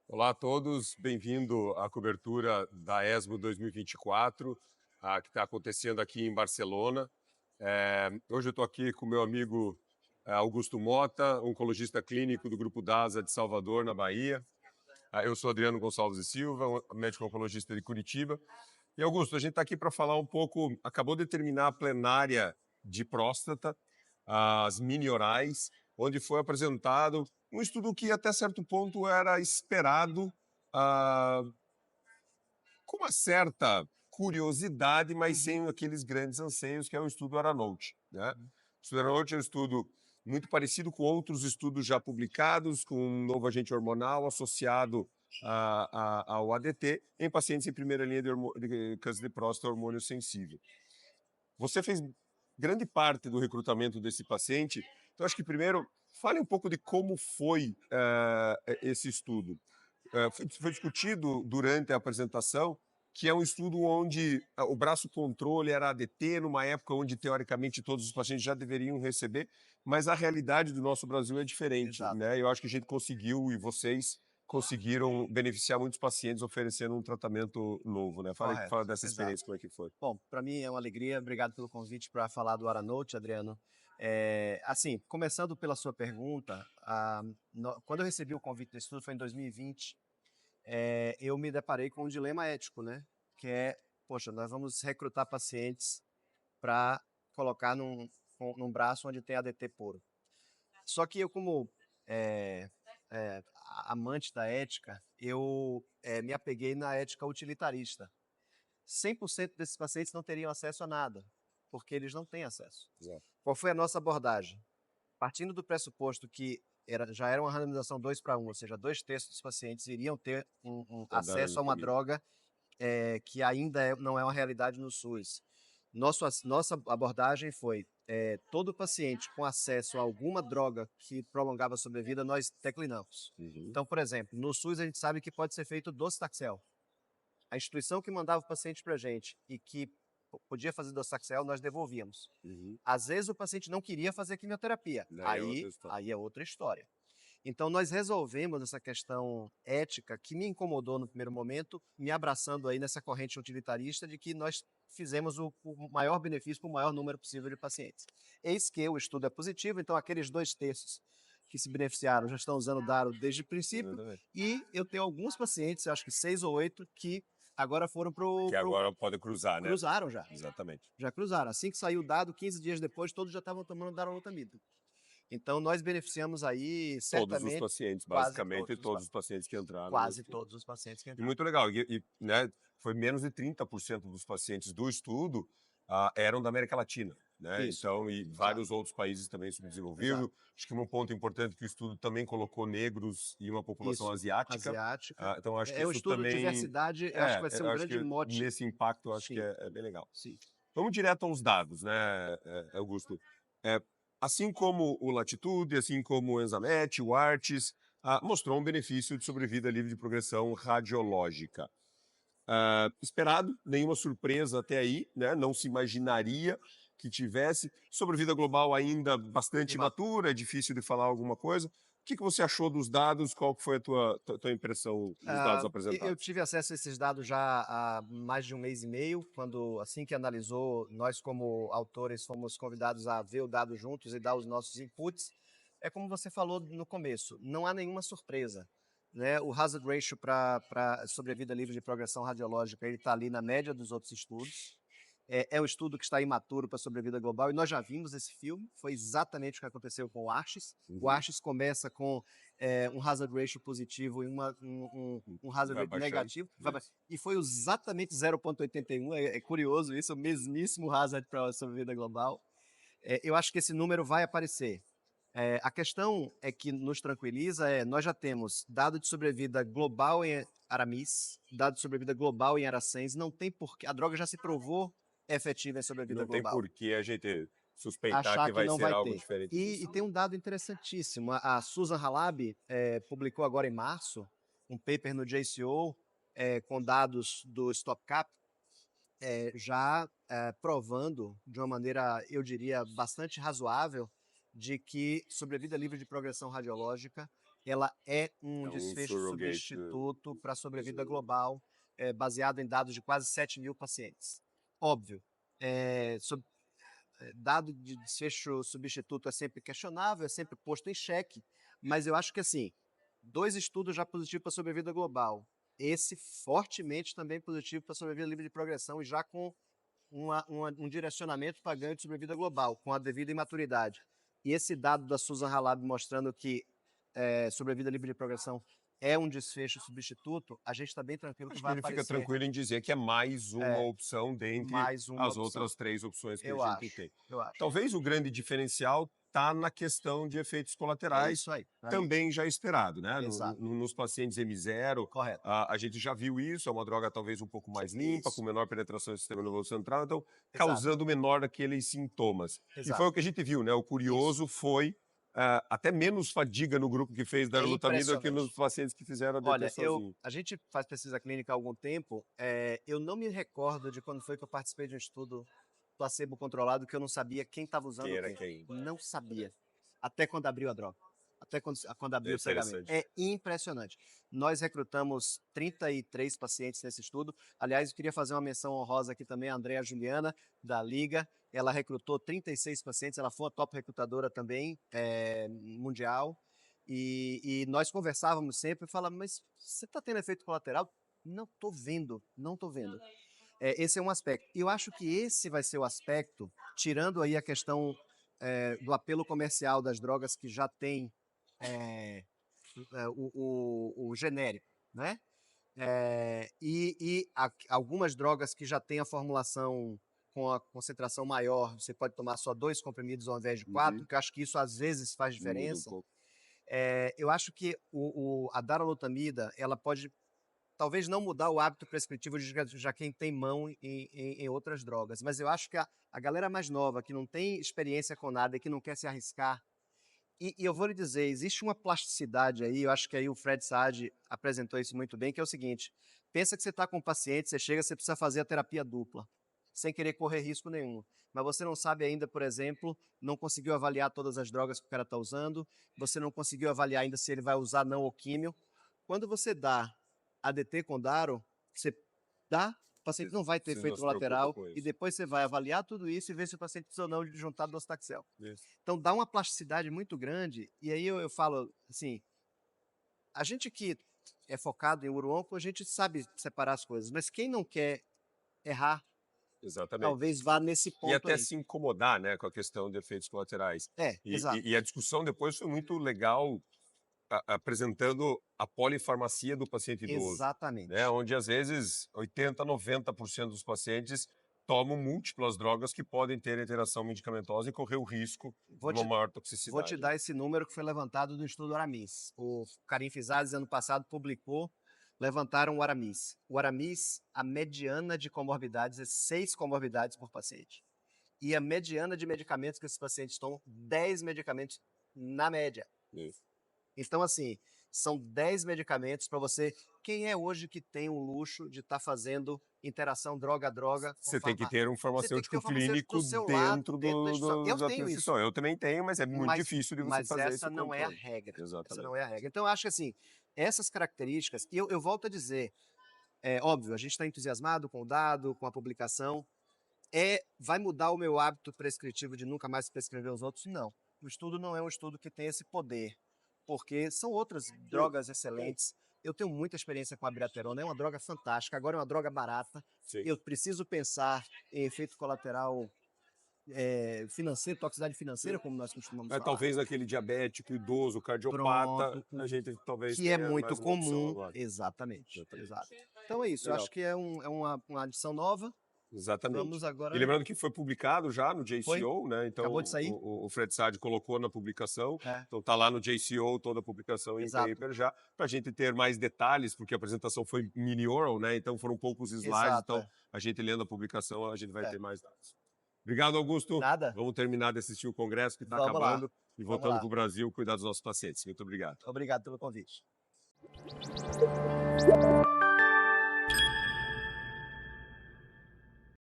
Olá a todos, bem-vindo à cobertura da ESMO 2024, que está acontecendo aqui em Barcelona. Hoje eu estou aqui com meu amigo Augusto Mota, oncologista clínico do Grupo DASA de Salvador, na Bahia. Eu sou Adriano Gonçalves e Silva, médico oncologista de Curitiba. E Augusto, a gente está aqui para falar um pouco, acabou de terminar a plenária de próstata, as mini-orais, onde foi apresentado um estudo que até certo ponto era esperado, com uma certa curiosidade, mas sem aqueles grandes anseios, que é o estudo Aranout, né? O estudo Aranout é um estudo muito parecido com outros estudos já publicados, com um novo agente hormonal associado ao ADT em pacientes em primeira linha de câncer de próstata hormônio sensível. Você fez grande parte do recrutamento desse paciente, então acho que primeiro fale um pouco de como foi esse estudo. Foi discutido durante a apresentação que é um estudo onde o braço controle era ADT, numa época onde, teoricamente, todos os pacientes já deveriam receber, mas a realidade do nosso Brasil é diferente, Exato. né? Eu acho que a gente conseguiu, e vocês conseguiram beneficiar muitos pacientes oferecendo um tratamento novo, né? Fala Correto, dessa exato. experiência, como é que foi. Bom, para mim é uma alegria. Obrigado pelo convite para falar do Aranout, Adriano. Assim, começando pela sua pergunta, quando eu recebi o convite desse estudo foi em 2020, eu me deparei com um dilema ético, né? Que é, poxa, nós vamos recrutar pacientes para colocar num braço onde tem ADT puro. Só que eu, como é, amante da ética, eu me apeguei na ética utilitarista. 100% desses pacientes não teriam acesso a nada, porque eles não têm acesso. Exato. Qual foi a nossa abordagem? Partindo do pressuposto que já era uma randomização 2:1, ou seja, 2/3 dos pacientes iriam ter um acesso a uma droga que ainda não é uma realidade no SUS. Nossa abordagem foi todo paciente com acesso a alguma droga que prolongava a sobrevida, nós declinamos. Então, por exemplo, no SUS a gente sabe que pode ser feito docetaxel. A instituição que mandava o paciente para a gente e que podia fazer docetaxel, nós devolvíamos. Às vezes o paciente não queria fazer quimioterapia, aí é outra história. Então nós resolvemos essa questão ética que me incomodou no primeiro momento, me abraçando aí nessa corrente utilitarista de que nós fizemos o maior benefício para o maior número possível de pacientes. Eis que o estudo é positivo, então aqueles 2/3 que se beneficiaram já estão usando o Daro desde o princípio, e eu tenho alguns pacientes, acho que 6 ou 8, que agora foram Que agora pode cruzar, né? Cruzaram já. Exatamente. Já cruzaram. Assim que saiu o dado, 15 dias depois, todos já estavam tomando darolutamida. Então, nós beneficiamos aí, Todos os certamente, pacientes, quase basicamente, todos os pacientes que entraram. quase todos os pacientes que E entraram. muito legal. Né, foi menos de 30% dos pacientes do estudo eram da América Latina. Né? Isso. Então, e vários outros países também subdesenvolvidos. Exato. Acho que um ponto importante que o estudo também colocou negros e uma população Isso. asiática. Então, acho que É um isso estudo de também... diversidade, eu acho que vai ser um eu acho grande que mote. nesse impacto, eu acho que Sim, é bem legal. sim. Vamos direto aos dados, né, Augusto? Assim como o Latitude, assim como o Enzamet, o Artis, mostrou um benefício de sobrevida livre de progressão radiológica. Esperado, nenhuma surpresa até aí, né? Não se imaginaria que tivesse. Sobrevida global ainda bastante imatura, é difícil de falar alguma coisa. O que você achou dos dados? Qual foi a tua impressão dos dados Eu apresentados? tive acesso a esses dados já há mais de um mês e meio, quando, assim que analisou, nós como autores fomos convidados a ver o dado juntos e dar os nossos inputs. É como você falou no começo, não há nenhuma surpresa. Né? O hazard ratio para sobrevida livre de progressão radiológica, ele está ali na média dos outros estudos. É um estudo que está imaturo para a sobrevida global, e nós já vimos esse filme, foi exatamente o que aconteceu com o ARCHES. O ARCHES começa com um hazard ratio positivo e um hazard ratio negativo, e foi exatamente 0,81, é curioso isso, o mesmíssimo hazard para a sobrevida global. Eu acho que esse número vai aparecer. A questão é que nos tranquiliza nós já temos dado de sobrevida global em Aramis, dado de sobrevida global em Aracens, não tem porquê, a droga já se provou efetiva em sobrevida Não tem global. por que a gente suspeitar Achar que que vai não ser vai algo ter. diferente E disso. tem um dado interessantíssimo, a Susan Halab publicou agora em março um paper no JCO com dados do StopCap, já provando de uma maneira, eu diria, bastante razoável, de que sobrevida livre de progressão radiológica ela é um É um desfecho surrogate, substituto para a sobrevida global, baseado em dados de quase 7.000 pacientes. Óbvio, é, sob- dado de desfecho substituto é sempre questionável, é sempre posto em xeque, mas eu acho que assim, 2 estudos já positivos para sobrevida global, esse fortemente também positivo para sobrevida livre de progressão e já com um direcionamento para ganho de sobrevida global, com a devida imaturidade. E esse dado da Susan Halab mostrando que sobrevida livre de progressão é um desfecho substituto, a gente está bem tranquilo que Acho que vai ele fica aparecer tranquilo em dizer que é mais uma opção dentre mais uma as opção. outras 3 opções que a Eu gente acho, tem. eu acho. Talvez o grande diferencial está na questão de efeitos É colaterais, isso aí. também já esperado, né? Exato. Nos pacientes M0, Correto. a gente já viu isso, é uma droga talvez um pouco mais limpa, com Isso. menor penetração no sistema nervoso central, então Exato. causando menor aqueles sintomas. E Exato. foi o que a gente viu, né? O curioso foi até menos fadiga no grupo que fez darolutamida do que nos impressionante. pacientes que fizeram a Olha, DT sozinho. a gente faz pesquisa clínica há algum tempo, eu não me recordo de quando foi que eu participei de um estudo placebo controlado que eu não sabia quem estava usando Quem o era quê. quem? Não sabia. Até quando abriu a droga. Até quando É abriu o cegamento. interessante. É impressionante. Nós recrutamos 33 pacientes nesse estudo. Aliás, eu queria fazer uma menção honrosa aqui também, a Andrea Juliana, da Liga. Ela recrutou 36 pacientes, ela foi a top recrutadora também, mundial. E nós conversávamos sempre e falávamos, mas você está tendo efeito colateral? Não estou vendo, não estou vendo. Esse é um aspecto. E eu acho que esse vai ser o aspecto, tirando aí a questão do apelo comercial das drogas que já tem o genérico, né? Algumas drogas que já têm a formulação com a concentração maior, você pode tomar só 2 comprimidos ao invés de 4, que eu acho que isso às vezes faz Muda um diferença. pouco. Eu acho que a darolutamida, ela pode talvez não mudar o hábito prescritivo de já quem tem mão em outras drogas, mas eu acho que a galera mais nova, que não tem experiência com nada e que não quer se arriscar, e eu vou lhe dizer, existe uma plasticidade aí, eu acho que aí o Fred Saad apresentou isso muito bem, que é o seguinte, pensa que você está com um paciente, você chega, você precisa fazer a terapia dupla, sem querer correr risco nenhum, mas você não sabe ainda, por exemplo, não conseguiu avaliar todas as drogas que o cara está usando, você não conseguiu avaliar ainda se ele vai usar não ou químio. Quando você dá ADT com Daro, você dá, o paciente não vai ter Você não efeito se preocupa colateral com e isso. depois você vai avaliar tudo isso e ver se o paciente precisa ou não de juntar docetaxel. Isso. Então dá uma plasticidade muito grande e aí eu falo assim, a gente que é focado em uro-onco, a gente sabe separar as coisas, mas quem não quer errar, Exatamente. talvez vá nesse E ponto até aí. se incomodar, né, com a questão de efeitos colaterais. Exato. E a discussão depois foi muito legal, apresentando a polifarmacia do paciente idoso, né, Exatamente. onde às vezes 80, 90% dos pacientes tomam múltiplas drogas que podem ter interação medicamentosa e correr o risco Vou de uma te, maior vou te toxicidade. dar esse número que foi levantado do estudo Aramis. O Karim Fizades, ano passado, publicou, levantaram o Aramis. O Aramis, a mediana de comorbidades é 6 comorbidades por paciente. E a mediana de medicamentos que esses pacientes tomam, 10 medicamentos na média. Isso. Então, assim, são 10 medicamentos para você. Quem é hoje que tem o luxo de estar fazendo interação droga-droga com Você tem que farmácia? ter um Você tem que ter farmacêutico um farmacêutico do clínico seu lado, dentro dentro da instituição. Eu da tenho isso. prescrição. Eu também tenho, mas é muito difícil de você Mas fazer esse essa não é a controle. regra. Essa Exatamente. não é a regra. Então, eu acho que assim, essas características, e eu volto a dizer, óbvio, a gente está entusiasmado com o dado, com a publicação. Vai mudar o meu hábito prescritivo de nunca mais prescrever os outros? Não. O estudo não é um estudo que tem esse poder, porque são outras drogas excelentes. Eu tenho muita experiência com a abiraterona, é uma droga fantástica, agora é uma droga barata. Sim. Eu preciso pensar em efeito colateral financeiro, toxicidade financeira, como nós costumamos Mas falar. talvez aquele diabético, idoso, cardiopata, Pronto, a gente talvez que é tenha muito mais uma opção comum. agora. Exatamente. Exatamente. Exato. Então é isso, eu Legal. acho que é uma adição nova. Exatamente. Vamos agora. E lembrando que foi publicado já no Foi? JCO, né? Então Acabou de sair? o Fred Saad colocou na publicação. É. Então tá lá no JCO toda a publicação em Exato. paper já, para a gente ter mais detalhes, porque a apresentação foi mini oral, né? Então foram poucos slides, Exato, então a gente lendo a publicação a gente vai É. ter mais dados. Obrigado, Augusto. Nada. Vamos terminar de assistir o congresso que está Vamos lá. acabando e voltando lá. para o Brasil cuidar dos nossos pacientes. Muito obrigado. Obrigado pelo convite.